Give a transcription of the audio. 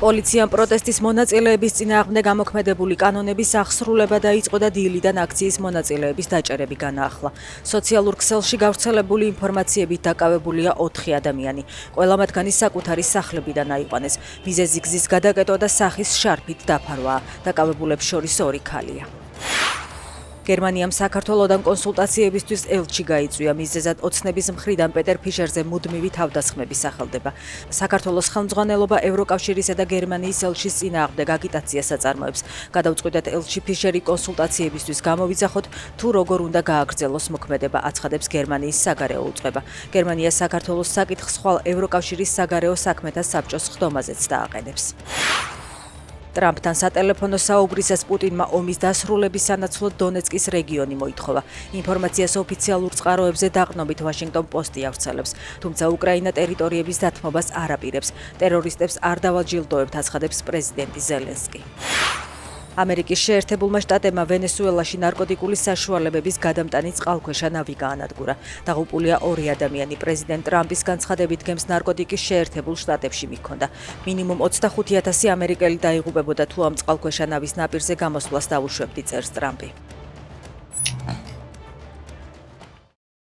პოლიციამ პროტესტის მონაწილეების წინააღმდეგ გამოქმედებული კანონების აღსრულება დაიწყო და დილიდან აქციის მონაწილეების დაჭერები განაახლა. სოციალურ ქსელში გავრცელებული ინფორმაციებით დაკავებულია 4 ადამიანი. ყველა მათგანი საკუთარი სახლებიდან აიყვანეს. მიზეზი გზის გადაკეტვა და სახის შარფით დაფარვაა. დაკავებულებს შორის 2 ქალია. გერმანიამ საქართველოდან კონსულტაციებისთვის ელჩი გაიწვია. მიზეზად ოცნების მხრიდან პეტერ ფიშერზე მუდმივი თავდასხმები სახელდება. საქართველოს ხელმძღვანელობა ევროკავშირისა და გერმანიის ელჩის წინააღმდეგ აგიტაციას აწარმოებს. გადავწყვიტეთ ელჩი ფიშერი კონსულტაციებისთვის გამოვიძახოთ, თუ როგორ უნდა გააგრძელოს მოქმედება, აცხადებს გერმანიის საგარეო უწყება. გერმანია საქართველოს საკითხს ხვალ ევროკავშირის საგარეო საქმეთა საბჭოს ხდომაზეც დააყენებს. ტრამპთან სატელეფონო საუბრისას პუტინმა ომის დასრულების სანაცვლოდ დონეცკის რეგიონი მოითხოვა. ინფორმაციას ოფიციალურ წყაროებზე დაყრდნობით ვაშინგტონ პოსტი ავრცელებს, თუმცა უკრაინა ტერიტორიების დათმობას არ აპირებს. ტერორისტებს არ დავაჯილდოებთ, აცხადებს პრეზიდენტი ზელენსკი. ამერიკის შეერთებულმა შტატებმა ვენესუელაში ნარკოტიკული საშუალებების გადამტანი წყალქვეშა ნავი გაანადგურა. დაღუპულია 2 ადამიანი. პრეზიდენტ ტრამპის განცხადებით გემს ნარკოტიკის შეერთებულ შტატებში მიჰქონდა. მინიმუმ 25,000 ამერიკელი დაიღუპებოდა თუ ამ წყალქვეშა ნავის ნაპირზე გამოსვლას დაუშვებდი, წერს ტრამპი.